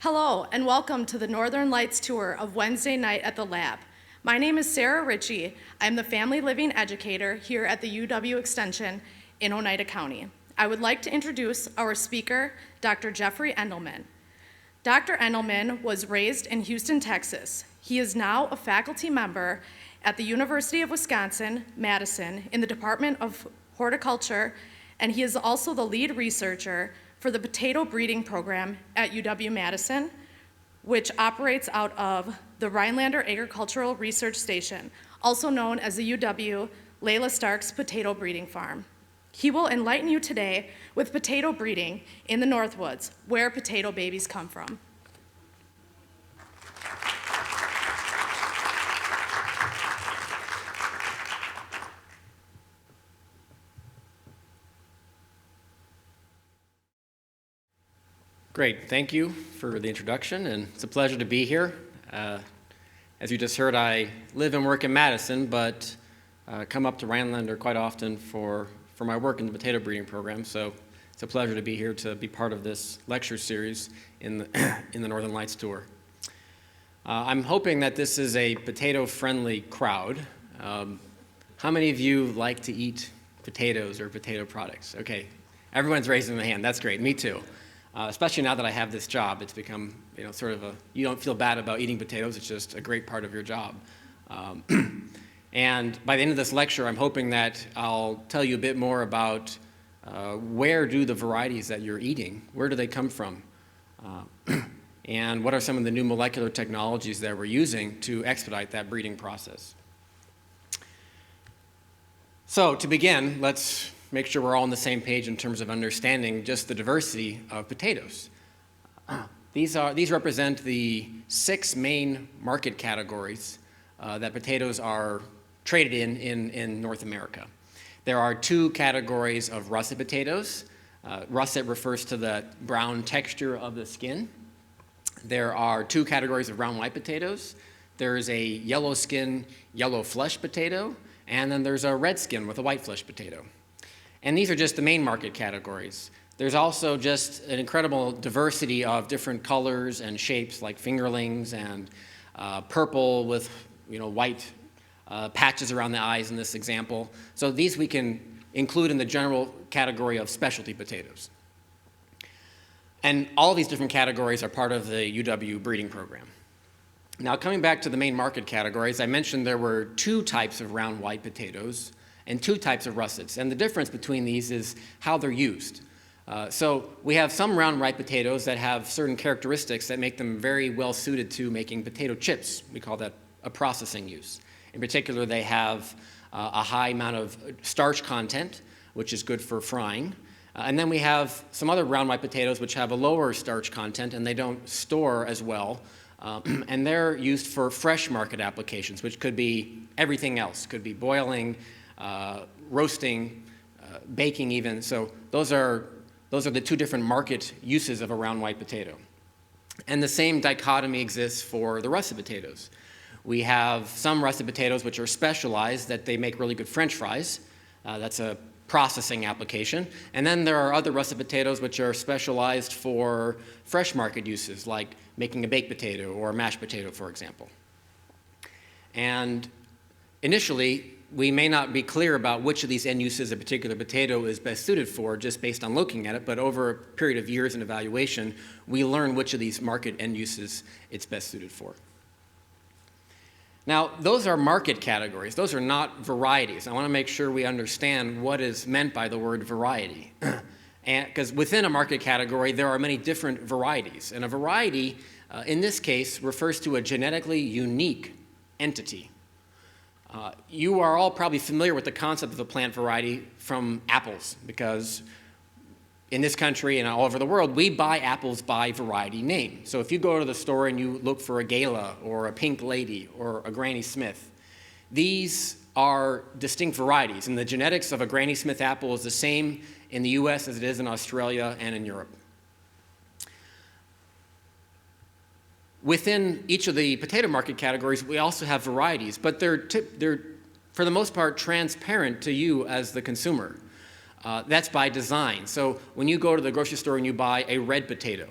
Hello, and welcome to the Northern Lights tour of Wednesday night at the lab. My name is Sarah Ritchie. I'm the Family Living Educator here at the UW Extension in Oneida County. I would like to introduce our speaker, Dr. Jeffrey Endelman. Dr. Endelman was raised in Houston, Texas. He is now a faculty member at the University of Wisconsin-Madison in the Department of Horticulture, and he is also the lead researcher for the potato breeding program at UW-Madison, which operates out of the Rhinelander Agricultural Research Station, also known as the UW Layla Starks Potato Breeding Farm. He will enlighten you today with potato breeding in the Northwoods, where potato babies come from. Great, thank you for the introduction, and it's a pleasure to be here. As you just heard, I live and work in Madison, but come up to Rhinelander quite often for my work in the potato breeding program, so it's a pleasure to be here to be part of this lecture series in the Northern Lights tour. I'm hoping that this is a potato-friendly crowd. How many of you like to eat potatoes or potato products? Okay, everyone's raising their hand, that's great, me too. Especially now that I have this job, it's become, sort of you don't feel bad about eating potatoes, it's just a great part of your job. And by the end of this lecture, I'm hoping that I'll tell you a bit more about where do the varieties that you're eating, where do they come from? And what are some of the new molecular technologies that we're using to expedite that breeding process? So to begin, let's make sure we're all on the same page in terms of understanding just the diversity of potatoes. These represent the 6 main market categories that potatoes are traded in North America. There are 2 categories of russet potatoes. Russet refers to the brown texture of the skin. There are 2 categories of brown white potatoes. There is a yellow skin, yellow flesh potato, and then there's a red skin with a white flesh potato. And these are just the main market categories. There's also just an incredible diversity of different colors and shapes, like fingerlings and purple with white patches around the eyes in this example. So these we can include in the general category of specialty potatoes. And all of these different categories are part of the UW breeding program. Now coming back to the main market categories, I mentioned there were 2 types of round white potatoes and 2 types of russets. And the difference between these is how they're used. So we have some round white potatoes that have certain characteristics that make them very well suited to making potato chips. We call that a processing use. In particular, they have a high amount of starch content, which is good for frying. And then we have some other round white potatoes which have a lower starch content and they don't store as well. And they're used for fresh market applications, which could be everything else. Could be boiling, roasting, baking even. So those are the 2 different market uses of a round white potato. And the same dichotomy exists for the russet potatoes. We have some russet potatoes which are specialized that they make really good French fries. That's a processing application. And then there are other russet potatoes which are specialized for fresh market uses, like making a baked potato or a mashed potato, for example. And initially, we may not be clear about which of these end uses a particular potato is best suited for just based on looking at it, but over a period of years in evaluation, we learn which of these market end uses it's best suited for. Now, those are market categories. Those are not varieties. I want to make sure we understand what is meant by the word variety. Because within a market category, there are many different varieties. And a variety, in this case, refers to a genetically unique entity. You are all probably familiar with the concept of a plant variety from apples, because in this country and all over the world, we buy apples by variety name. So if you go to the store and you look for a Gala or a Pink Lady or a Granny Smith, these are distinct varieties. And the genetics of a Granny Smith apple is the same in the US as it is in Australia and in Europe. Within each of the potato market categories, we also have varieties, but they're for the most part, transparent to you as the consumer. That's by design. So when you go to the grocery store and you buy a red potato,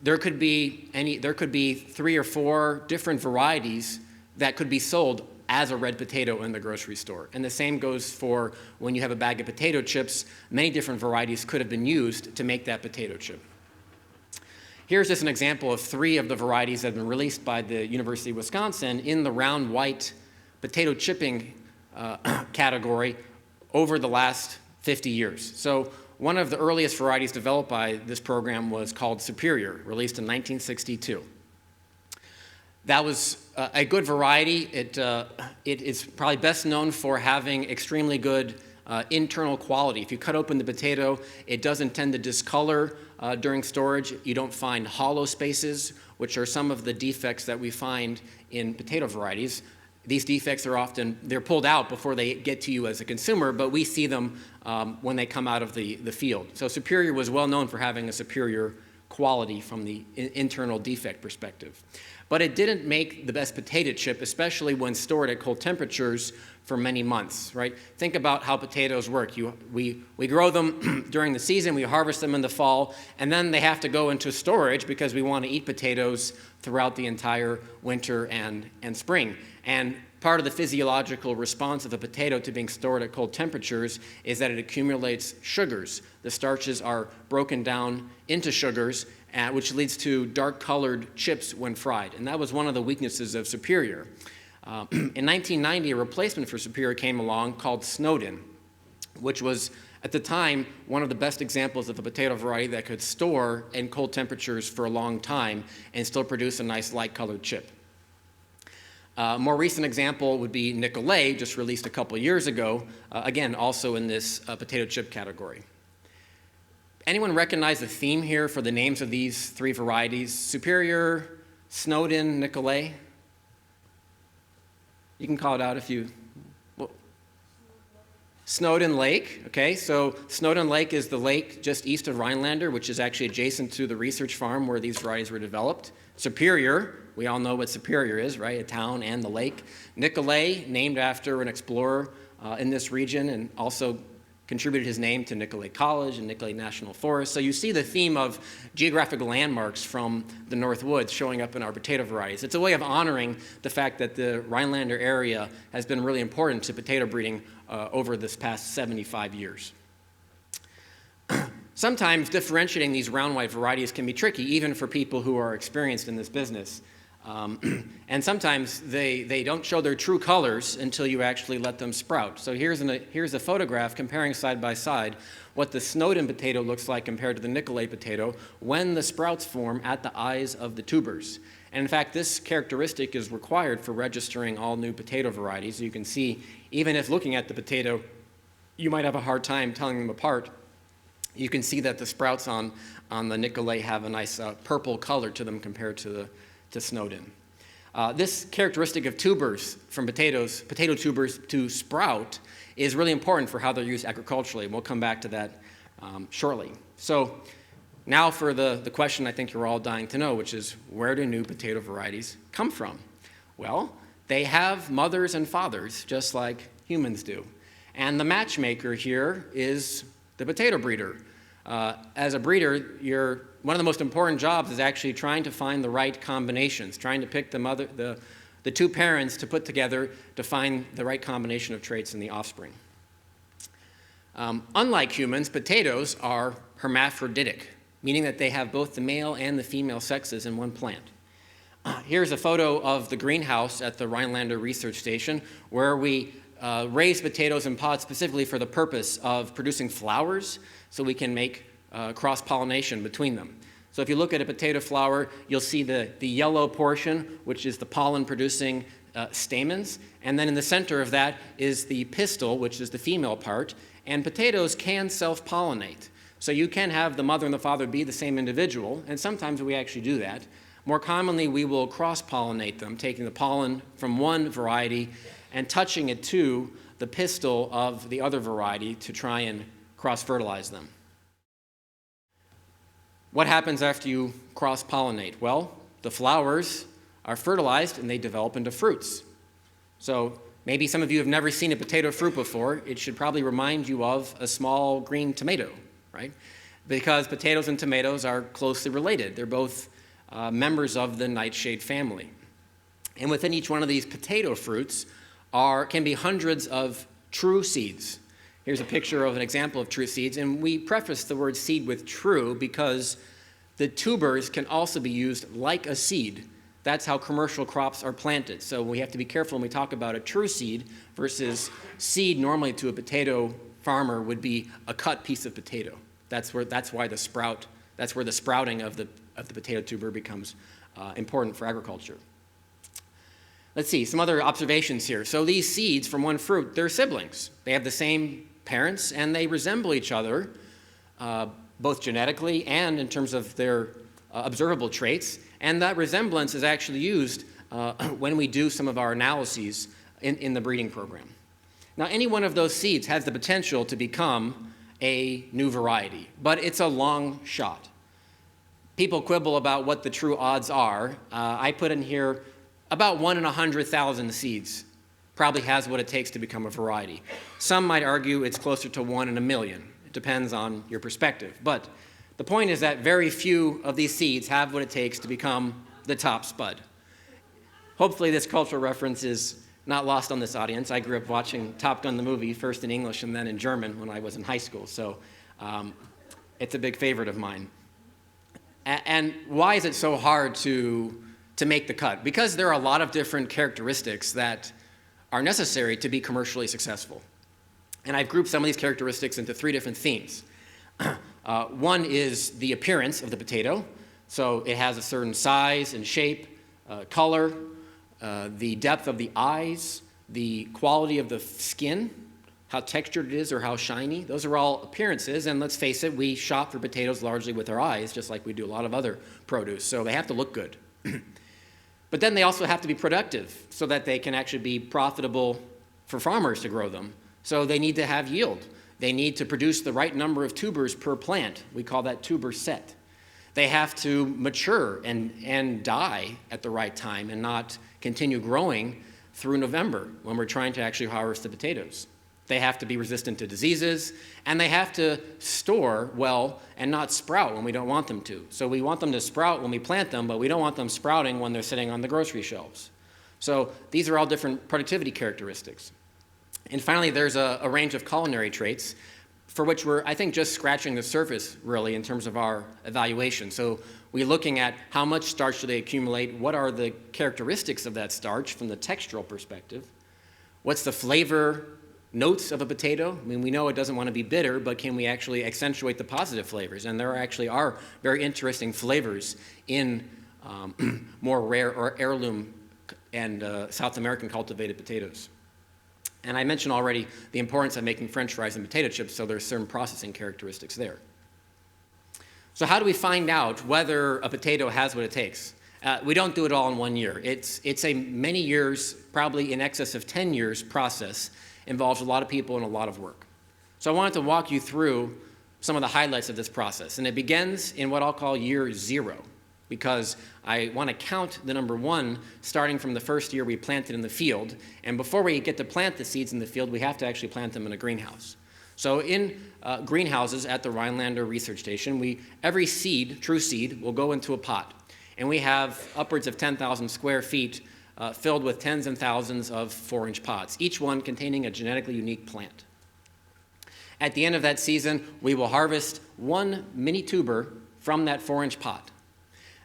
there could be 3 or 4 different varieties that could be sold as a red potato in the grocery store. And the same goes for when you have a bag of potato chips. Many different varieties could have been used to make that potato chip. Here's just an example of 3 of the varieties that have been released by the University of Wisconsin in the round white potato chipping category over the last 50 years. So one of the earliest varieties developed by this program was called Superior, released in 1962. That was a good variety. It is probably best known for having extremely good internal quality. If you cut open the potato, it doesn't tend to discolor during storage. You don't find hollow spaces, which are some of the defects that we find in potato varieties. These defects are they're pulled out before they get to you as a consumer, but we see them when they come out of the field. So Superior was well known for having a superior quality from the internal defect perspective. But it didn't make the best potato chip, especially when stored at cold temperatures for many months, right? Think about how potatoes work. We grow them during the season, we harvest them in the fall, and then they have to go into storage because we want to eat potatoes throughout the entire winter and spring. And part of the physiological response of a potato to being stored at cold temperatures is that it accumulates sugars. The starches are broken down into sugars, which leads to dark-colored chips when fried. And that was one of the weaknesses of Superior. In 1990, a replacement for Superior came along called Snowden, which was, at the time, one of the best examples of a potato variety that could store in cold temperatures for a long time and still produce a nice light-colored chip. A more recent example would be Nicolet, just released a couple years ago, again, also in this potato chip category. Anyone recognize the theme here for the names of these 3 varieties? Superior, Snowden, Nicolet? You can call it out if you... Well, Snowden Lake, okay, so Snowden Lake is the lake just east of Rhinelander, which is actually adjacent to the research farm where these varieties were developed. Superior, we all know what Superior is, right? A town and the lake. Nicolet, named after an explorer in this region, and also contributed his name to Nicolet College and Nicolet National Forest. So you see the theme of geographic landmarks from the North Woods showing up in our potato varieties. It's a way of honoring the fact that the Rhinelander area has been really important to potato breeding over this past 75 years. Sometimes differentiating these round white varieties can be tricky, even for people who are experienced in this business. And sometimes they don't show their true colors until you actually let them sprout. So here's a photograph comparing side by side what the Snowden potato looks like compared to the Nicolet potato when the sprouts form at the eyes of the tubers. And in fact, this characteristic is required for registering all new potato varieties. You can see, even if looking at the potato, you might have a hard time telling them apart. You can see that the sprouts on the Nicolet have a nice purple color to them compared to Snowden. This characteristic of tubers from potato tubers to sprout, is really important for how they're used agriculturally. And we'll come back to that shortly. So now for the question I think you're all dying to know, which is, where do new potato varieties come from? Well, they have mothers and fathers, just like humans do. And the matchmaker here is the potato breeder. As a breeder, one of the most important jobs is actually trying to find the right combinations, trying to pick the 2 parents to put together to find the right combination of traits in the offspring. Unlike humans, potatoes are hermaphroditic, meaning that they have both the male and the female sexes in one plant. Here's a photo of the greenhouse at the Rhinelander Research Station, where we raise potatoes in pods specifically for the purpose of producing flowers, so we can make cross-pollination between them. So if you look at a potato flower, you'll see the yellow portion, which is the pollen-producing stamens, and then in the center of that is the pistil, which is the female part, and potatoes can self-pollinate. So you can have the mother and the father be the same individual, and sometimes we actually do that. More commonly, we will cross-pollinate them, taking the pollen from one variety and touching it to the pistil of the other variety to try and cross-fertilize them. What happens after you cross-pollinate? Well, the flowers are fertilized and they develop into fruits. So maybe some of you have never seen a potato fruit before. It should probably remind you of a small green tomato, right? Because potatoes and tomatoes are closely related. They're both members of the nightshade family. And within each one of these potato fruits can be hundreds of true seeds. Here's a picture of an example of true seeds, and we preface the word seed with true because the tubers can also be used like a seed. That's how commercial crops are planted. So we have to be careful when we talk about a true seed versus seed normally to a potato farmer would be a cut piece of potato. That's where the sprouting of the potato tuber becomes important for agriculture. Let's see, some other observations here. So these seeds from one fruit, they're siblings. They have the same parents and they resemble each other, both genetically and in terms of their observable traits. And that resemblance is actually used when we do some of our analyses in the breeding program. Now, any one of those seeds has the potential to become a new variety, but it's a long shot. People quibble about what the true odds are. I put in here about 1 in 100,000 seeds probably has what it takes to become a variety. Some might argue it's closer to 1 in a million. It depends on your perspective. But the point is that very few of these seeds have what it takes to become the top spud. Hopefully this cultural reference is not lost on this audience. I grew up watching Top Gun the movie, first in English and then in German when I was in high school. So it's a big favorite of mine. And why is it so hard to make the cut? Because there are a lot of different characteristics that are necessary to be commercially successful. And I've grouped some of these characteristics into 3 different themes. One is the appearance of the potato. So it has a certain size and shape, color, the depth of the eyes, the quality of the skin, how textured it is or how shiny. Those are all appearances, and let's face it, we shop for potatoes largely with our eyes, just like we do a lot of other produce, so they have to look good. But then they also have to be productive so that they can actually be profitable for farmers to grow them. So they need to have yield. They need to produce the right number of tubers per plant. We call that tuber set. They have to mature and die at the right time and not continue growing through November when we're trying to actually harvest the potatoes. They have to be resistant to diseases, and they have to store well and not sprout when we don't want them to. So we want them to sprout when we plant them, but we don't want them sprouting when they're sitting on the grocery shelves. So these are all different productivity characteristics. And finally, there's a range of culinary traits for which we're, I think, just scratching the surface, really, in terms of our evaluation. So we're looking at how much starch do they accumulate, what are the characteristics of that starch from the textural perspective, what's the flavor notes of a potato. I mean, we know it doesn't want to be bitter, but can we actually accentuate the positive flavors? And there actually are very interesting flavors in more rare or heirloom and South American cultivated potatoes. And I mentioned already the importance of making French fries and potato chips, so there's certain processing characteristics there. So how do we find out whether a potato has what it takes? We don't do it all in 1 year. It's a many years, probably in excess of 10 years process, involves a lot of people and a lot of work. So I wanted to walk you through some of the highlights of this process. And it begins in what I'll call year 0, because I want to count the number 1 starting from the first year we planted in the field. And before we get to plant the seeds in the field, we have to actually plant them in a greenhouse. So in greenhouses at the Rhinelander Research Station, every seed, true seed, will go into a pot. And we have upwards of 10,000 square feet filled with tens and thousands of 4-inch pots, each one containing a genetically unique plant. At the end of that season, we will harvest 1 mini tuber from that 4-inch pot.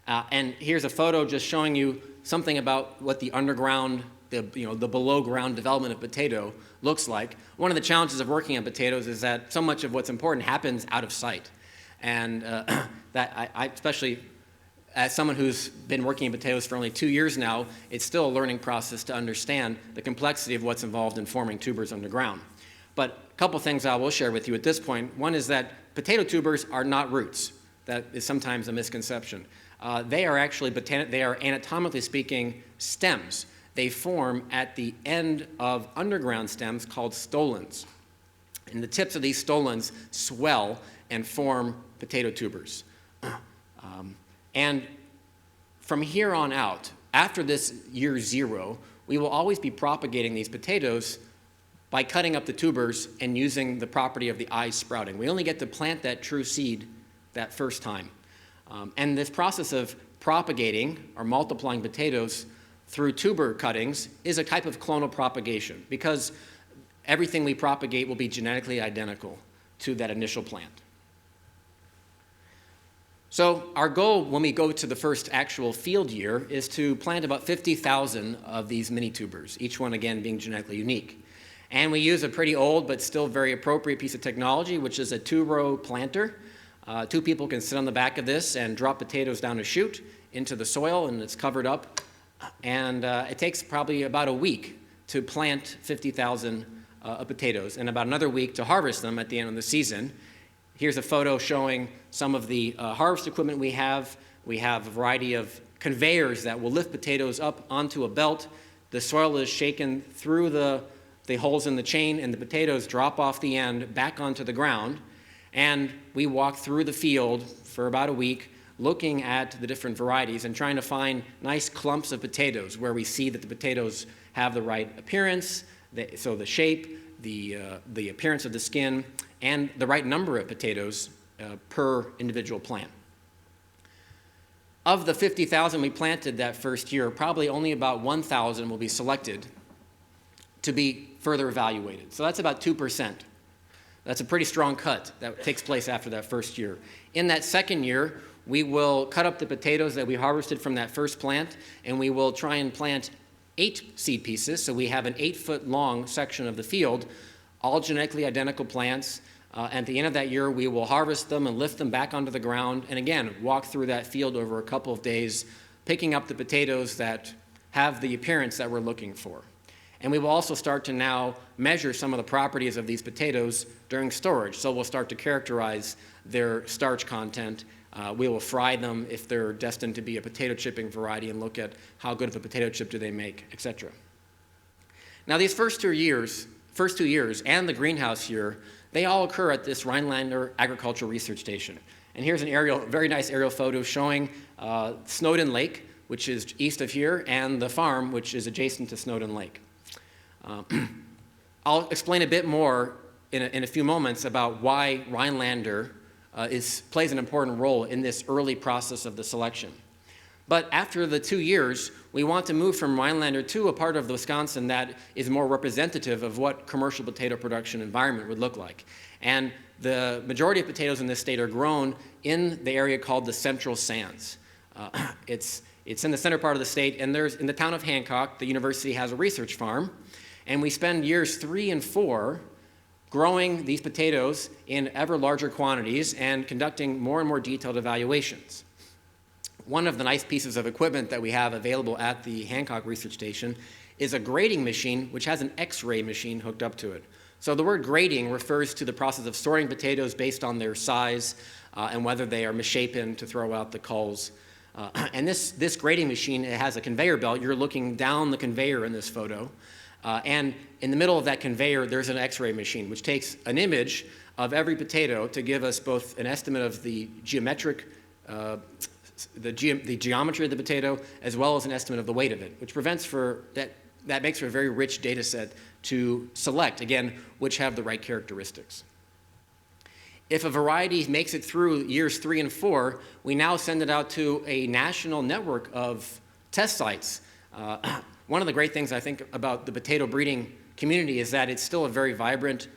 And here's a photo just showing you something about what the underground, the below ground development of potato looks like. One of the challenges of working on potatoes is that so much of what's important happens out of sight. And that I especially, as someone who's been working in potatoes for only 2 years now, it's still a learning process to understand the complexity of what's involved in forming tubers underground. But a couple things I will share with you at this point. One is that potato tubers are not roots. That is sometimes a misconception. They are actually, they are anatomically speaking stems. They form at the end of underground stems called stolons. And the tips of these stolons swell and form potato tubers. And from here on out, after this year 0, we will always be propagating these potatoes by cutting up the tubers and using the property of the eyes sprouting. We only get to plant that true seed that first time. And this process of propagating or multiplying potatoes through tuber cuttings is a type of clonal propagation because everything we propagate will be genetically identical to that initial plant. So our goal when we go to the first actual field year is to plant about 50,000 of these mini tubers, each one again being genetically unique. And we use a pretty old but still very appropriate piece of technology, which is a 2-row planter. 2 people can sit on the back of this and drop potatoes down a chute into the soil, and it's covered up. And it takes probably about a week to plant 50,000 potatoes and about another week to harvest them at the end of the season. Here's a photo showing some of the harvest equipment we have. We have a variety of conveyors that will lift potatoes up onto a belt. The soil is shaken through the holes in the chain, and the potatoes drop off the end back onto the ground. And we walk through the field for about a week looking at the different varieties and trying to find nice clumps of potatoes where we see that the potatoes have the right appearance, so the shape, the appearance of the skin, and the right number of potatoes per individual plant. Of the 50,000 we planted that first year, probably only about 1,000 will be selected to be further evaluated. So that's about 2%. That's a pretty strong cut that takes place after that first year. In that second year, we will cut up the potatoes that we harvested from that first plant, and we will try and plant 8 seed pieces. So we have an 8-foot long section of the field, all genetically identical plants. At the end of that year, we will harvest them and lift them back onto the ground, and again, walk through that field over a couple of days, picking up the potatoes that have the appearance that we're looking for. And we will also start to now measure some of the properties of these potatoes during storage. So we'll start to characterize their starch content. We will fry them if they're destined to be a potato chipping variety and look at how good of a potato chip do they make, etc. Now these first 2 years and the greenhouse year, they all occur at this Rhinelander Agricultural Research Station. And here's an very nice aerial photo showing Snowden Lake, which is east of here, and the farm, which is adjacent to Snowden Lake. I'll explain a bit more in a few moments about why Rhinelander plays an important role in this early process of the selection. But after the 2 years, we want to move from Rhinelander to a part of Wisconsin that is more representative of what commercial potato production environment would look like. And the majority of potatoes in this state are grown in the area called the Central Sands. It's in the center part of the state, and in the town of Hancock, the university has a research farm, and we spend years 3 and 4 growing these potatoes in ever larger quantities and conducting more and more detailed evaluations. One of the nice pieces of equipment that we have available at the Hancock Research Station is a grading machine which has an X-ray machine hooked up to it. So the word grading refers to the process of sorting potatoes based on their size and whether they are misshapen to throw out the culls. And this grading machine, it has a conveyor belt. You're looking down the conveyor in this photo. And in the middle of that conveyor, there's an X-ray machine, which takes an image of every potato to give us both an estimate of the geometric, the geometry of the potato, as well as an estimate of the weight of it, which that makes for a very rich data set to select, again, which have the right characteristics. If a variety makes it through years 3 and 4, we now send it out to a national network of test sites. One of the great things I think about the potato breeding community is that it's still a very vibrant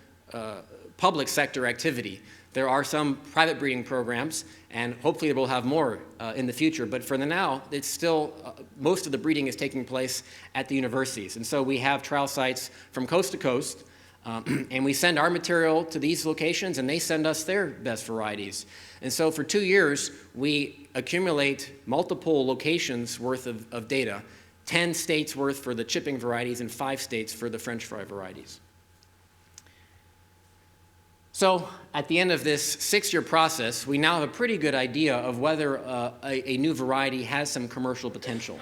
public sector activity. There are some private breeding programs, and hopefully we'll have more in the future. But for the now, it's still, most of the breeding is taking place at the universities. And so we have trial sites from coast to coast, and we send our material to these locations, and they send us their best varieties. And so for 2 years, we accumulate multiple locations worth of data, 10 states worth for the chipping varieties and 5 states for the French fry varieties. So at the end of this 6-year process, we now have a pretty good idea of whether a new variety has some commercial potential.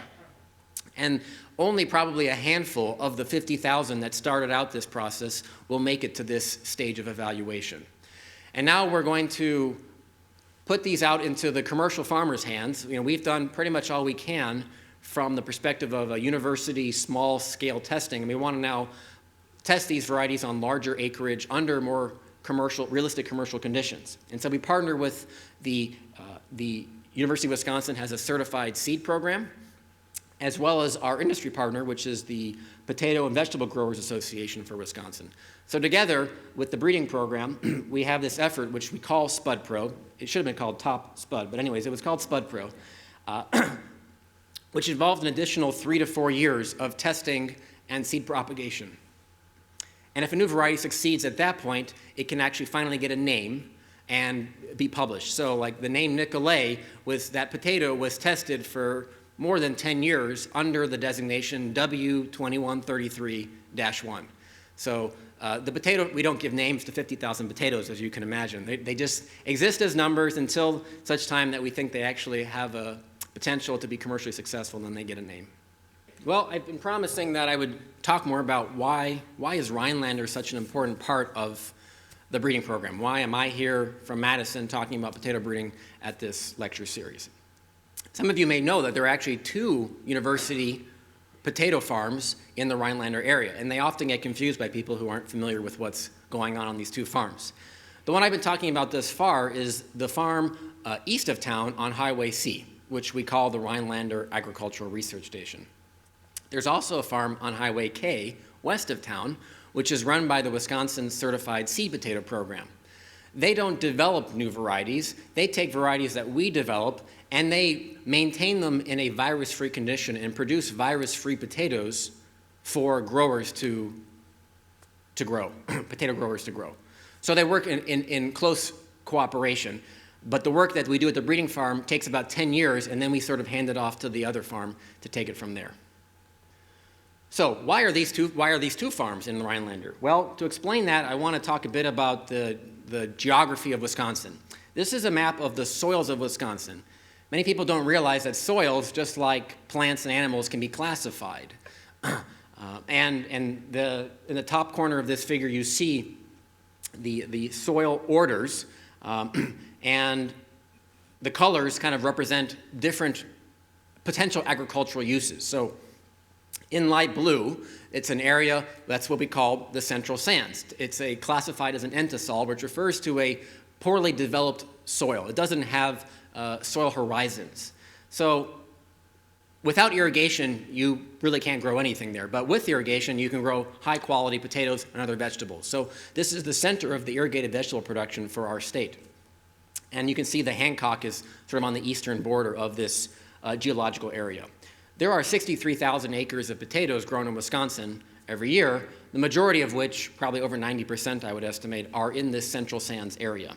And only probably a handful of the 50,000 that started out this process will make it to this stage of evaluation. And now we're going to put these out into the commercial farmers' hands. We've done pretty much all we can from the perspective of a university small-scale testing, and we want to now test these varieties on larger acreage under more realistic commercial conditions. And so we partner with the University of Wisconsin has a certified seed program, as well as our industry partner, which is the Potato and Vegetable Growers Association for Wisconsin. So together with the breeding program, we have this effort which we call Spud Pro. It should have been called Top Spud, but anyways, it was called Spud Pro, which involved an additional 3 to 4 years of testing and seed propagation. And if a new variety succeeds at that point, it can actually finally get a name and be published. So like the name Nicolet, that potato was tested for more than 10 years under the designation W2133-1. So the potato, we don't give names to 50,000 potatoes, as you can imagine. They just exist as numbers until such time that we think they actually have a potential to be commercially successful, and then they get a name. Well, I've been promising that I would talk more about why is Rhinelander such an important part of the breeding program? Why am I here from Madison talking about potato breeding at this lecture series? Some of you may know that there are actually 2 university potato farms in the Rhinelander area, and they often get confused by people who aren't familiar with what's going on these 2 farms. The one I've been talking about thus far is the farm east of town on Highway C, which we call the Rhinelander Agricultural Research Station. There's also a farm on Highway K, west of town, which is run by the Wisconsin Certified Seed Potato Program. They don't develop new varieties. They take varieties that we develop, and they maintain them in a virus-free condition and produce virus-free potatoes for growers to grow, potato growers to grow. So they work in close cooperation. But the work that we do at the breeding farm takes about 10 years, and then we sort of hand it off to the other farm to take it from there. So why are these two farms in the Rhinelander? Well, to explain that, I want to talk a bit about the geography of Wisconsin. This is a map of the soils of Wisconsin. Many people don't realize that soils, just like plants and animals, can be classified. And in the top corner of this figure, you see the soil orders, and the colors kind of represent different potential agricultural uses. So in light blue, it's an area, that's what we call the Central Sands. It's classified as an entisol, which refers to a poorly developed soil. It doesn't have soil horizons. So without irrigation, you really can't grow anything there. But with irrigation, you can grow high-quality potatoes and other vegetables. So this is the center of the irrigated vegetable production for our state. And you can see the Hancock is sort of on the eastern border of this geological area. There are 63,000 acres of potatoes grown in Wisconsin every year, the majority of which, probably over 90% I would estimate, are in this Central Sands area.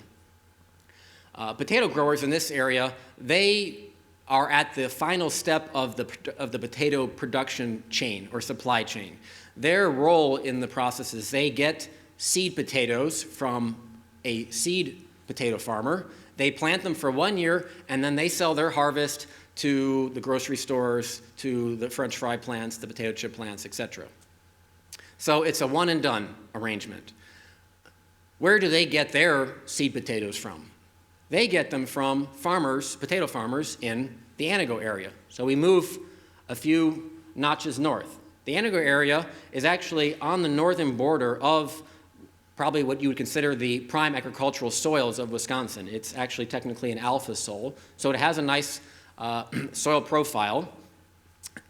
Potato growers in this area, they are at the final step of the potato production chain or supply chain. Their role in the process is they get seed potatoes from a seed potato farmer. They plant them for 1 year, and then they sell their harvest to the grocery stores, to the French fry plants, the potato chip plants, etc. So it's a one and done arrangement. Where do they get their seed potatoes from? They get them from farmers, potato farmers in the Antigo area. So we move a few notches north. The Antigo area is actually on the northern border of probably what you would consider the prime agricultural soils of Wisconsin. It's actually technically an alpha soil, so it has a nice soil profile,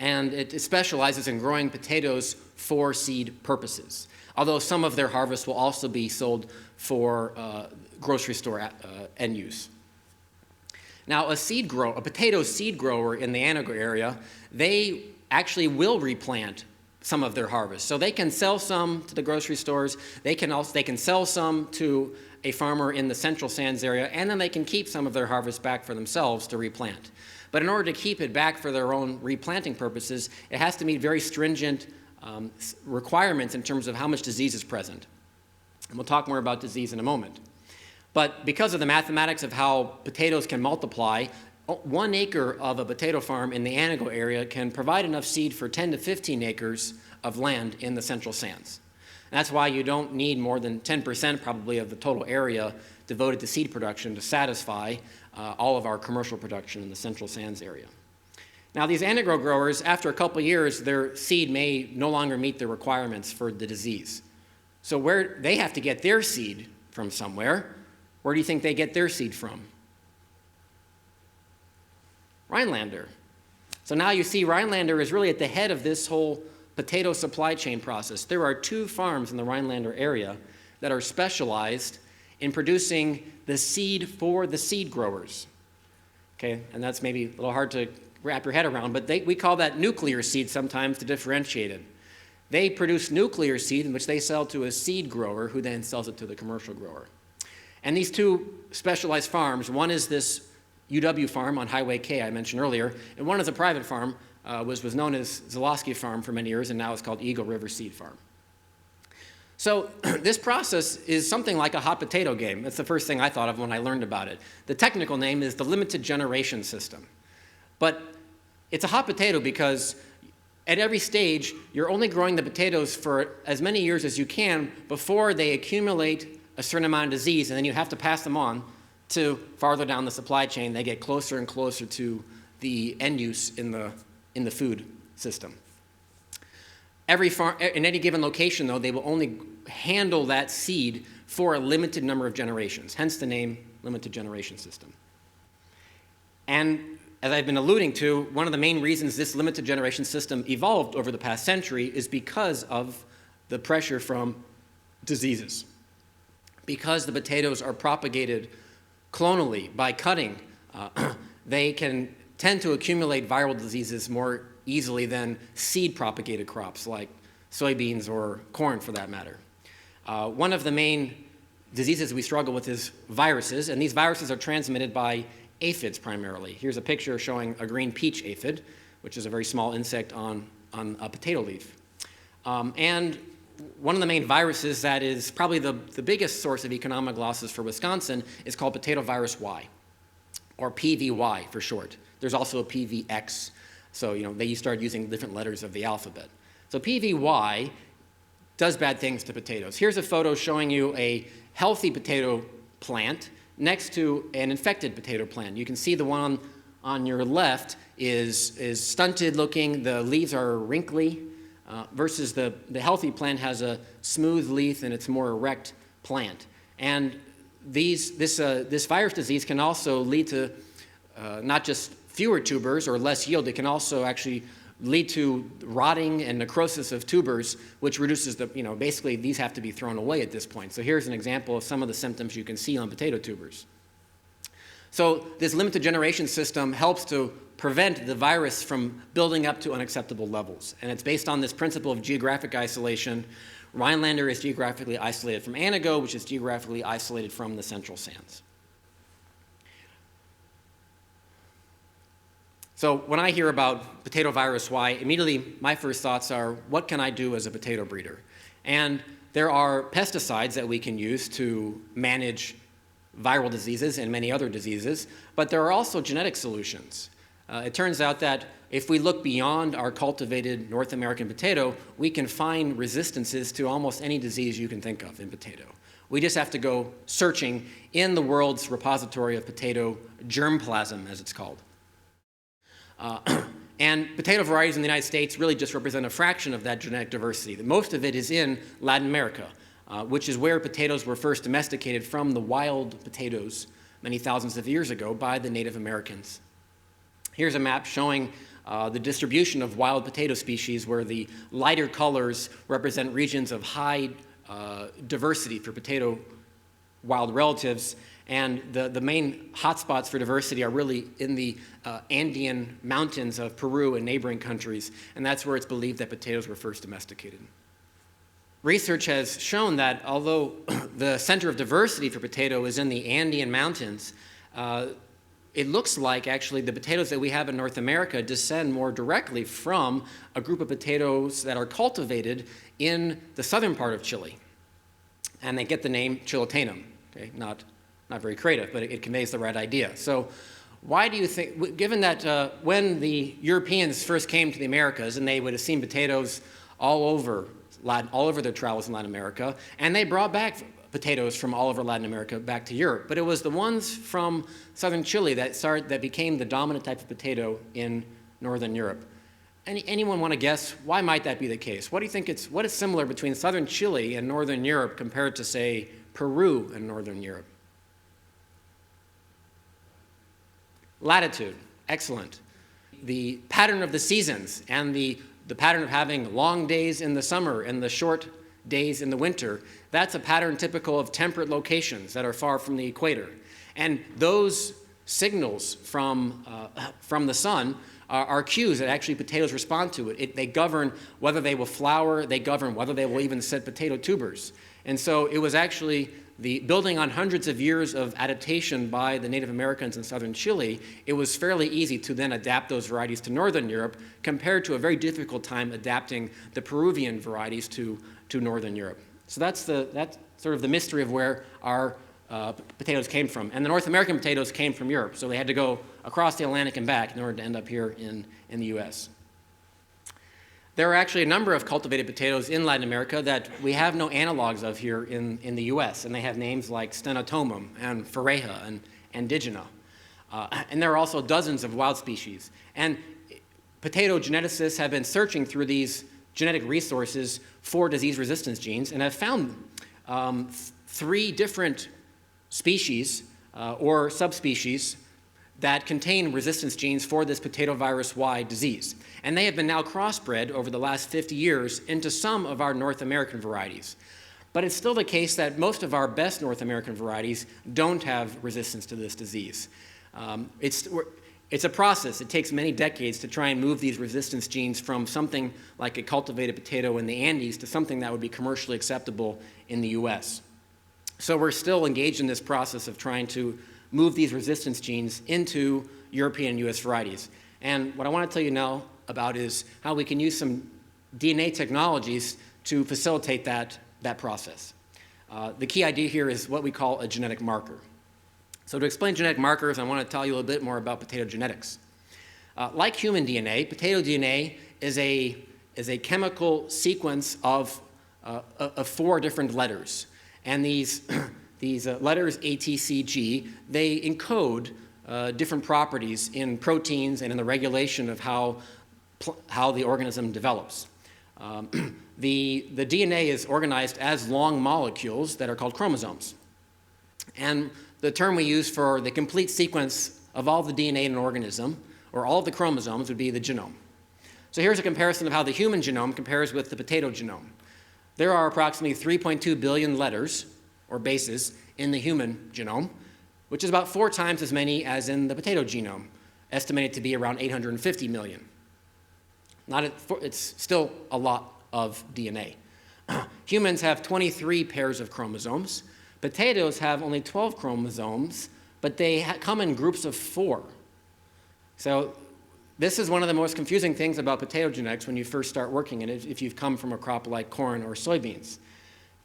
and it specializes in growing potatoes for seed purposes, although some of their harvest will also be sold for grocery store end use. Now, a potato seed grower in the Antigo area, they actually will replant some of their harvest. So they can sell some to the grocery stores, they can sell some to a farmer in the Central Sands area, and then they can keep some of their harvest back for themselves to replant. But in order to keep it back for their own replanting purposes, it has to meet very stringent requirements in terms of how much disease is present. And we'll talk more about disease in a moment. But because of the mathematics of how potatoes can multiply, 1 acre of a potato farm in the Antigo area can provide enough seed for 10 to 15 acres of land in the Central Sands. And that's why you don't need more than 10% probably of the total area devoted to seed production to satisfy all of our commercial production in the Central Sands area. Now, these Antigo growers, after a couple years, their seed may no longer meet the requirements for the disease. So where they have to get their seed from somewhere, where do you think they get their seed from? Rhinelander. So now you see Rhinelander is really at the head of this whole potato supply chain process. There are 2 farms in the Rhinelander area that are specialized in producing the seed for the seed growers. Okay, and that's maybe a little hard to wrap your head around, but we call that nuclear seed sometimes to differentiate it. They produce nuclear seed, in which they sell to a seed grower who then sells it to the commercial grower. And these 2 specialized farms, one is this UW farm on Highway K I mentioned earlier, and one is a private farm, was known as Zalosky Farm for many years, and now it's called Eagle River Seed Farm. So this process is something like a hot potato game. That's the first thing I thought of when I learned about it. The technical name is the limited generation system. But it's a hot potato because at every stage, you're only growing the potatoes for as many years as you can before they accumulate a certain amount of disease, and then you have to pass them on to farther down the supply chain. They get closer and closer to the end use in the food system. Every farm, in any given location, though, they will only handle that seed for a limited number of generations, hence the name limited generation system. And as I've been alluding to, one of the main reasons this limited generation system evolved over the past century is because of the pressure from diseases. Because the potatoes are propagated clonally by cutting, they can tend to accumulate viral diseases more easily than seed-propagated crops like soybeans or corn, for that matter. One of the main diseases we struggle with is viruses, and these viruses are transmitted by aphids primarily. Here's a picture showing a green peach aphid, which is a very small insect on a potato leaf. And one of the main viruses that is probably the biggest source of economic losses for Wisconsin is called potato virus Y, or PVY for short. There's also a PVX. So, they started using different letters of the alphabet. So PVY does bad things to potatoes. Here's a photo showing you a healthy potato plant next to an infected potato plant. You can see the one on your left is stunted looking. The leaves are wrinkly, versus the healthy plant has a smooth leaf and it's more erect plant. And this virus disease can also lead to not just fewer tubers or less yield. It can also actually lead to rotting and necrosis of tubers, which reduces basically these have to be thrown away at this point. So here's an example of some of the symptoms you can see on potato tubers. So this limited generation system helps to prevent the virus from building up to unacceptable levels. And it's based on this principle of geographic isolation. Rhinelander is geographically isolated from Antigo, which is geographically isolated from the Central Sands. So when I hear about potato virus Y, immediately my first thoughts are, what can I do as a potato breeder? And there are pesticides that we can use to manage viral diseases and many other diseases, but there are also genetic solutions. It turns out that if we look beyond our cultivated North American potato, we can find resistances to almost any disease you can think of in potato. We just have to go searching in the world's repository of potato germplasm, as it's called. And potato varieties in the United States really just represent a fraction of that genetic diversity. Most of it is in Latin America, which is where potatoes were first domesticated from the wild potatoes many thousands of years ago by the Native Americans. Here's a map showing the distribution of wild potato species, where the lighter colors represent regions of high diversity for potato wild relatives. And the main hotspots for diversity are really in the Andean mountains of Peru and neighboring countries, and that's where it's believed that potatoes were first domesticated. Research has shown that although the center of diversity for potato is in the Andean mountains, it looks like actually the potatoes that we have in North America descend more directly from a group of potatoes that are cultivated in the southern part of Chile. And they get the name Chilotenum, okay? Not very creative, but it conveys the right idea. So why do you think, given that when the Europeans first came to the Americas, and they would have seen potatoes all over their travels in Latin America, and they brought back potatoes from all over Latin America back to Europe, but it was the ones from southern Chile that became the dominant type of potato in northern Europe. Anyone want to guess why might that be the case? What do you think what is similar between southern Chile and northern Europe compared to, say, Peru and northern Europe? Latitude, excellent. the pattern of the seasons and the pattern of having long days in the summer and the short days in the winter, that's a pattern typical of temperate locations that are far from the equator. And those signals from the sun are cues that actually potatoes respond to it. They govern whether they will flower, they govern whether they will even set potato tubers. And so it was actually building on hundreds of years of adaptation by the Native Americans in southern Chile, it was fairly easy to then adapt those varieties to northern Europe compared to a very difficult time adapting the Peruvian varieties to northern Europe. So that's sort of the mystery of where our potatoes came from. And the North American potatoes came from Europe, so they had to go across the Atlantic and back in order to end up here in the US. There are actually a number of cultivated potatoes in Latin America that we have no analogs of here in the US, and they have names like Stenotomum and Ferreja and Indigena. And there are also dozens of wild species. And potato geneticists have been searching through these genetic resources for disease resistance genes and have found 3 different species or subspecies that contain resistance genes for this potato virus Y disease. And they have been now crossbred over the last 50 years into some of our North American varieties. But it's still the case that most of our best North American varieties don't have resistance to this disease. It's a process. It takes many decades to try and move these resistance genes from something like a cultivated potato in the Andes to something that would be commercially acceptable in the US. So we're still engaged in this process of trying to move these resistance genes into European and US varieties. And what I want to tell you now about is how we can use some DNA technologies to facilitate that process. The key idea here is what we call a genetic marker. So to explain genetic markers, I want to tell you a little bit more about potato genetics. Like human DNA, potato DNA is a chemical sequence of 4 different letters. And these letters A, T, C, G, they encode different properties in proteins and in the regulation of how the organism develops. The DNA is organized as long molecules that are called chromosomes. And the term we use for the complete sequence of all the DNA in an organism, or all of the chromosomes, would be the genome. So here's a comparison of how the human genome compares with the potato genome. There are approximately 3.2 billion letters, or bases, in the human genome, which is about 4 times as many as in the potato genome, estimated to be around 850 million. It's still a lot of DNA. Humans have 23 pairs of chromosomes. Potatoes have only 12 chromosomes, but they come in groups of 4. So this is one of the most confusing things about potato genetics when you first start working in it, if you've come from a crop like corn or soybeans.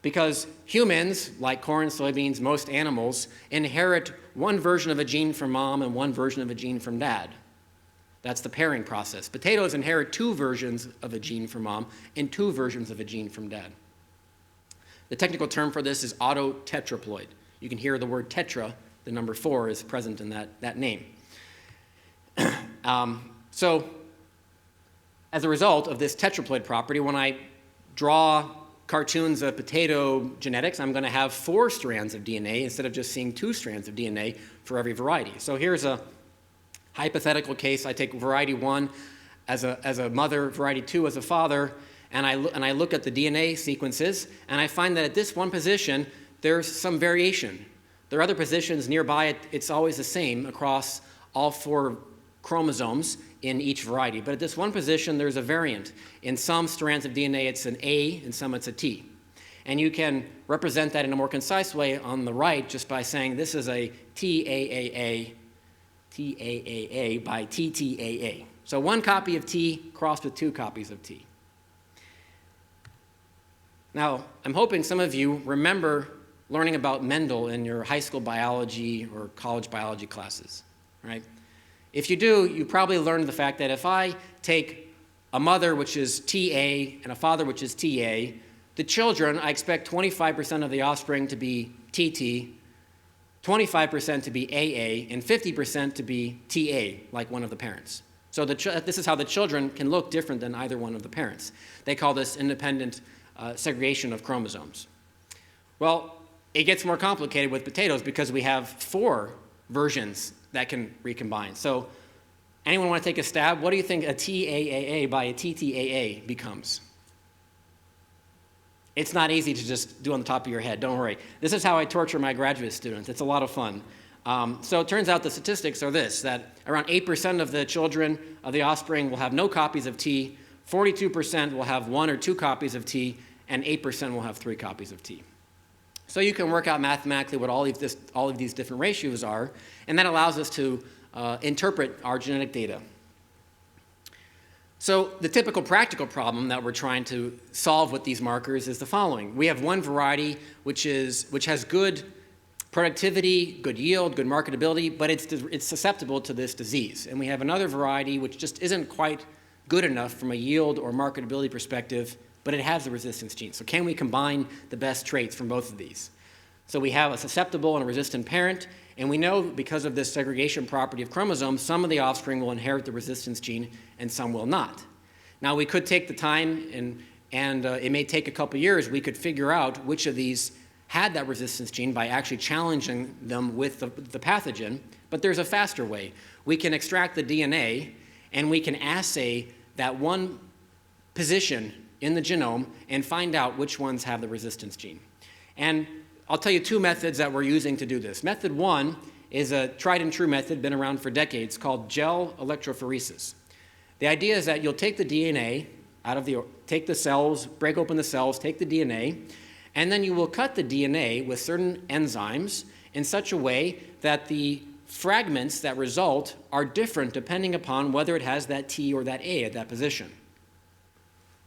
Because humans, like corn, soybeans, most animals, inherit one version of a gene from mom and one version of a gene from dad. That's the pairing process. Potatoes inherit 2 versions of a gene from mom and 2 versions of a gene from dad. The technical term for this is autotetraploid. You can hear the word tetra, the number 4 is present in that name. So as a result of this tetraploid property, when I draw cartoons of potato genetics, I'm going to have 4 strands of DNA instead of just seeing 2 strands of DNA for every variety. So here's a hypothetical case. I take variety 1 as a mother, variety 2 as a father, and I look at the DNA sequences, and I find that at this one position, there's some variation. There are other positions nearby. It's always the same across all 4 chromosomes in each variety. But at this one position, there's a variant. In some strands of DNA, it's an A, in some it's a T. And you can represent that in a more concise way on the right just by saying this is a TAAA by TTAA. So 1 copy of T crossed with 2 copies of T. Now, I'm hoping some of you remember learning about Mendel in your high school biology or college biology classes, right? If you do, you probably learned the fact that if I take a mother, which is TA, and a father, which is TA, the children, I expect 25% of the offspring to be TT, 25% to be AA, and 50% to be TA, like one of the parents. So this is how the children can look different than either one of the parents. They call this independent segregation of chromosomes. Well, it gets more complicated with potatoes because we have 4 versions that can recombine. So Anyone want to take a stab? What do you think a TAAA by a TTAA becomes? It's not easy to just do on the top of your head, don't worry. This is how I torture my graduate students. It's a lot of fun. So it turns out the statistics are this, that around 8% of the children of the offspring will have no copies of T, 42% will have 1 or 2 copies of T, and 8% will have 3 copies of T. So you can work out mathematically what all of these different ratios are, and that allows us to interpret our genetic data. So the typical practical problem that we're trying to solve with these markers is the following. We have one variety which has good productivity, good yield, good marketability, but it's susceptible to this disease. And we have another variety which just isn't quite good enough from a yield or marketability perspective, but it has the resistance gene. So can we combine the best traits from both of these? So we have a susceptible and a resistant parent, and we know because of this segregation property of chromosomes, some of the offspring will inherit the resistance gene and some will not. Now we could take the time, and it may take a couple years, we could figure out which of these had that resistance gene by actually challenging them with the pathogen, but there's a faster way. We can extract the DNA, and we can assay that one position in the genome and find out which ones have the resistance gene. And I'll tell you 2 methods that we're using to do this. Method 1 is a tried and true method, been around for decades, called gel electrophoresis. The idea is that you'll take the DNA take the cells, break open the cells, take the DNA, and then you will cut the DNA with certain enzymes in such a way that the fragments that result are different depending upon whether it has that T or that A at that position.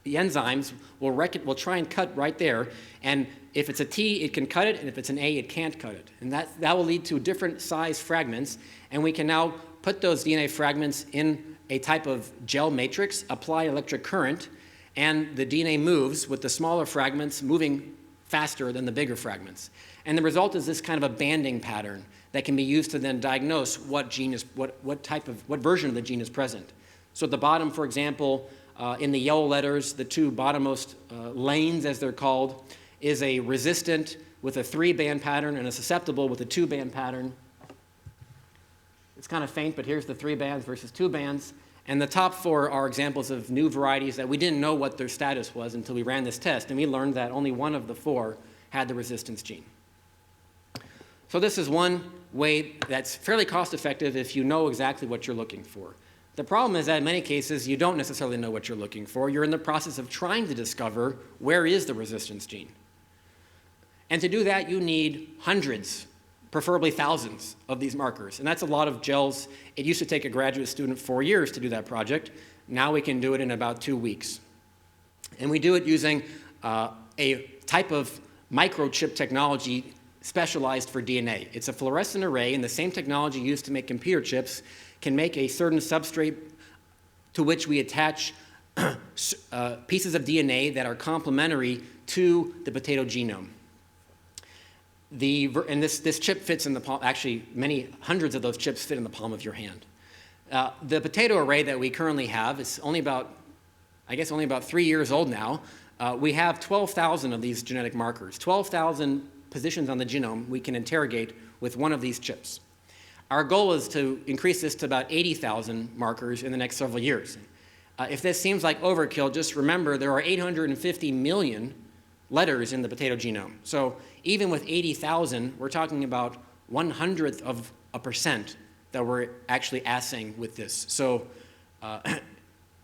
The enzymes will try and cut right there, and if it's a T, it can cut it, and if it's an A, it can't cut it. And that will lead to different size fragments, and we can now put those DNA fragments in a type of gel matrix, apply electric current, and the DNA moves with the smaller fragments moving faster than the bigger fragments. And the result is this kind of a banding pattern that can be used to then diagnose what version of the gene is present. So at the bottom, for example, in the yellow letters, the 2 bottommost lanes, as they're called, is a resistant with a 3-band pattern and a susceptible with a 2-band pattern. It's kind of faint, but here's the 3 bands versus 2 bands. And the top 4 are examples of new varieties that we didn't know what their status was until we ran this test, and we learned that only one of the 4 had the resistance gene. So this is one way that's fairly cost-effective if you know exactly what you're looking for. The problem is that in many cases, you don't necessarily know what you're looking for. You're in the process of trying to discover where is the resistance gene. And to do that, you need hundreds, preferably thousands, of these markers. And that's a lot of gels. It used to take a graduate student 4 years to do that project. Now we can do it in about 2 weeks. And we do it using a type of microchip technology specialized for DNA. It's a fluorescent array, and the same technology used to make computer chips can make a certain substrate to which we attach pieces of DNA that are complementary to the potato genome. And this chip fits in the palm, actually many hundreds of those chips fit in the palm of your hand. The potato array that we currently have is only about 3 years old now. We have 12,000 of these genetic markers, 12,000 positions on the genome we can interrogate with one of these chips. Our goal is to increase this to about 80,000 markers in the next several years. If this seems like overkill, just remember there are 850 million letters in the potato genome. So even with 80,000, we're talking about 1/100th of a percent that we're actually assaying with this. So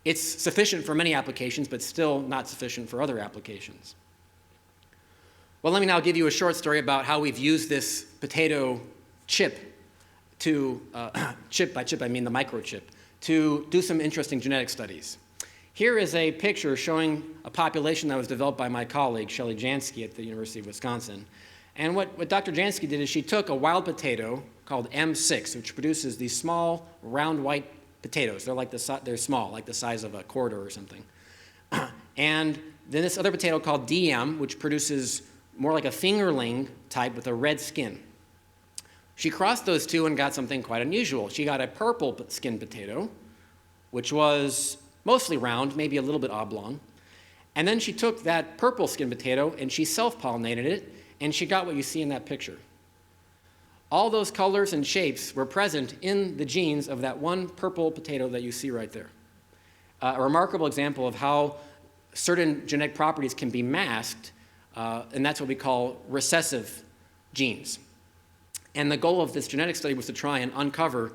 it's sufficient for many applications, but still not sufficient for other applications. Well, let me now give you a short story about how we've used this potato chip chip by chip I mean the microchip, to do some interesting genetic studies. Here is a picture showing a population that was developed by my colleague, Shelley Jansky at the University of Wisconsin. And what Dr. Jansky did is she took a wild potato called M6, which produces these small, round, white potatoes. They're small, like the size of a quarter or something. And then this other potato called DM, which produces more like a fingerling type with a red skin. She crossed those 2 and got something quite unusual. She got a purple skinned potato, which was mostly round, maybe a little bit oblong. And then she took that purple skinned potato and she self-pollinated it, and she got what you see in that picture. all those colors and shapes were present in the genes of that one purple potato that you see right there. A remarkable example of how certain genetic properties can be masked, and that's what we call recessive genes. And the goal of this genetic study was to try and uncover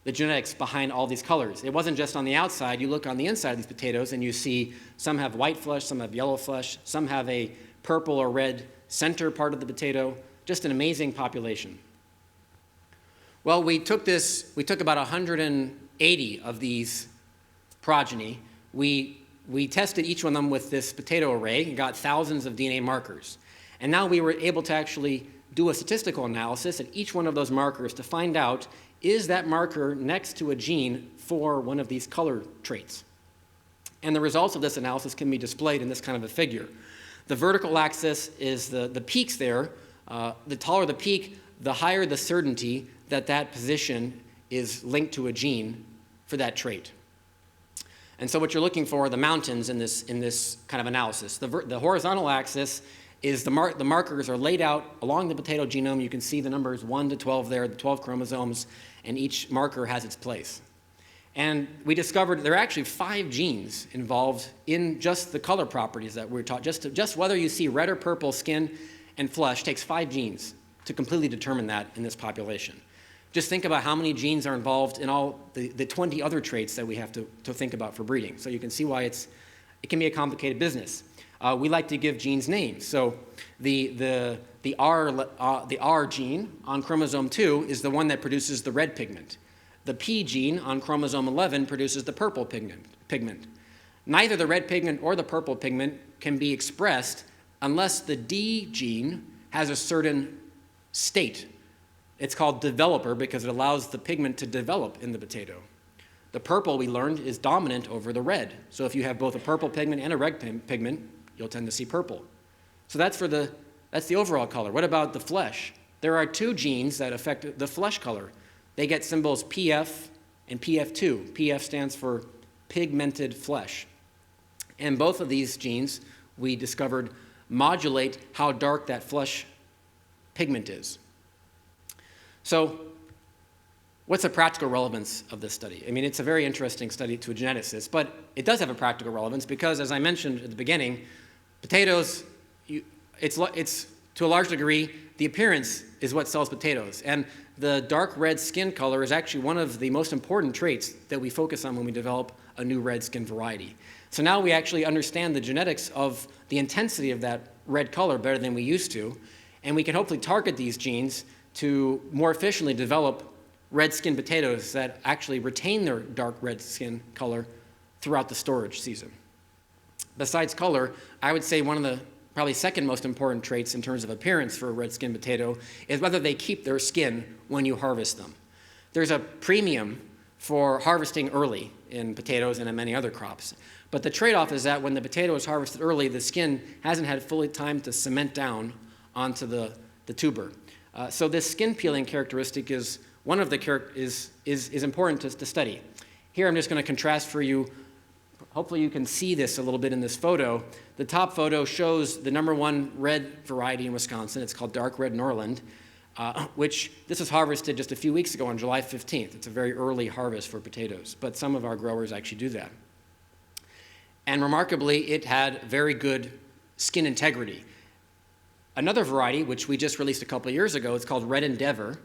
the genetics behind all these colors. It wasn't just on the outside. You look on the inside of these potatoes and you see some have white flesh, some have yellow flesh, some have a purple or red center part of the potato. Just an amazing population. Well, we took about 180 of these progeny. We tested each one of them with this potato array and got thousands of DNA markers. And now we were able to actually do a statistical analysis at each one of those markers to find out, is that marker next to a gene for one of these color traits? And the results of this analysis can be displayed in this kind of a figure. The vertical axis is the peaks there. The taller the peak, the higher the certainty that that position is linked to a gene for that trait. And so what you're looking for are the mountains in this kind of analysis. The horizontal axis is the markers are laid out along the potato genome. You can see the numbers 1 to 12 there, the 12 chromosomes, and each marker has its place. And we discovered there are actually 5 genes involved in just the color properties that we're taught. Just whether you see red or purple skin and flesh takes 5 genes to completely determine that in this population. Just think about how many genes are involved in all the 20 other traits that we have to think about for breeding. So you can see why it can be a complicated business. We like to give genes names. So the R gene on chromosome 2 is the one that produces the red pigment. The P gene on chromosome 11 produces the purple pigment. Neither the red pigment or the purple pigment can be expressed unless the D gene has a certain state. It's called developer because it allows the pigment to develop in the potato. The purple, we learned, is dominant over the red. So if you have both a purple pigment and a red pigment, you'll tend to see purple. So that's the overall color. What about the flesh? There are 2 genes that affect the flesh color. They get symbols PF and PF2. PF stands for pigmented flesh. And both of these genes, we discovered, modulate how dark that flesh pigment is. So what's the practical relevance of this study? I mean, it's a very interesting study to a geneticist, but it does have a practical relevance because, as I mentioned at the beginning, potatoes, it's to a large degree, the appearance is what sells potatoes. And the dark red skin color is actually one of the most important traits that we focus on when we develop a new red skin variety. So now we actually understand the genetics of the intensity of that red color better than we used to, and we can hopefully target these genes to more efficiently develop red skin potatoes that actually retain their dark red skin color throughout the storage season. Besides color, I would say one of the probably second most important traits in terms of appearance for a red skin potato is whether they keep their skin when you harvest them. There's a premium for harvesting early in potatoes and in many other crops. But the trade-off is that when the potato is harvested early, the skin hasn't had fully time to cement down onto the tuber. So this skin peeling characteristic is one of the is important to study. Here I'm just going to contrast for you. Hopefully you can see this a little bit in this photo. The top photo shows the #1 red variety in Wisconsin. It's called dark red Norland, which this was harvested just a few weeks ago on July 15th. It's a very early harvest for potatoes, but some of our growers actually do that. And remarkably, it had very good skin integrity. Another variety, which we just released a couple of years ago, it's called Red Endeavor.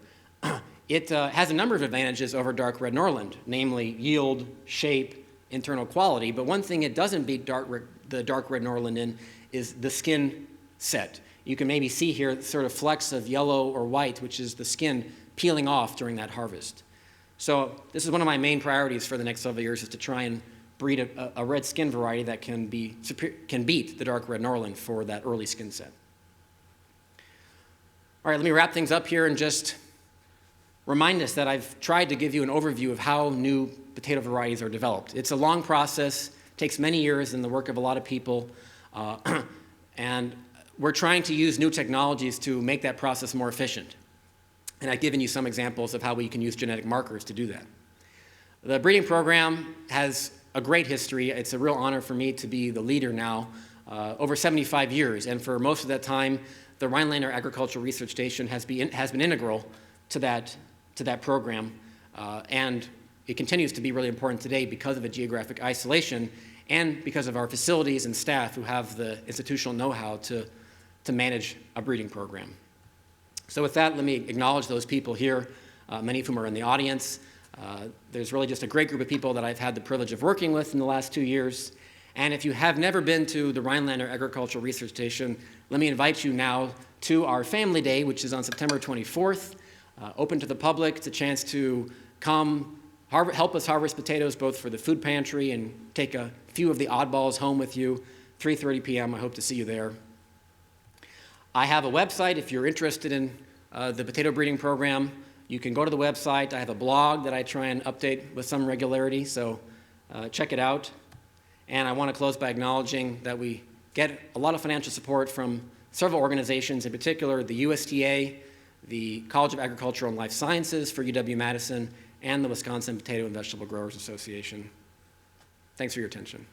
It has a number of advantages over dark red Norland, namely yield, shape, internal quality. But one thing it doesn't beat the dark red Norland in is the skin set. You can maybe see here sort of flecks of yellow or white, which is the skin peeling off during that harvest. So this is one of my main priorities for the next several years, is to try and breed a red skin variety that can beat the dark red Norland for that early skin set. All right, let me wrap things up here and just remind us that I've tried to give you an overview of how new potato varieties are developed. It's a long process, takes many years and the work of a lot of people, and we're trying to use new technologies to make that process more efficient. And I've given you some examples of how we can use genetic markers to do that. The breeding program has a great history. It's a real honor for me to be the leader now, over 75 years, and for most of that time, the Rhinelander Agricultural Research Station has been integral to that program, and it continues to be really important today because of the geographic isolation and because of our facilities and staff who have the institutional know-how to manage a breeding program. So with that, let me acknowledge those people here, many of whom are in the audience. There's really just a great group of people that I've had the privilege of working with in the last 2 years. And if you have never been to the Rhinelander Agricultural Research Station, let me invite you now to our Family Day, which is on September 24th, open to the public. It's a chance to come help us harvest potatoes both for the food pantry and take a few of the oddballs home with you. 3:30 p.m. I hope to see you there. I have a website if you're interested in the potato breeding program. You can go to the website. I have a blog that I try and update with some regularity, so check it out. And I want to close by acknowledging that we get a lot of financial support from several organizations, in particular the USDA, the College of Agricultural and Life Sciences for UW-Madison, and the Wisconsin Potato and Vegetable Growers Association. Thanks for your attention.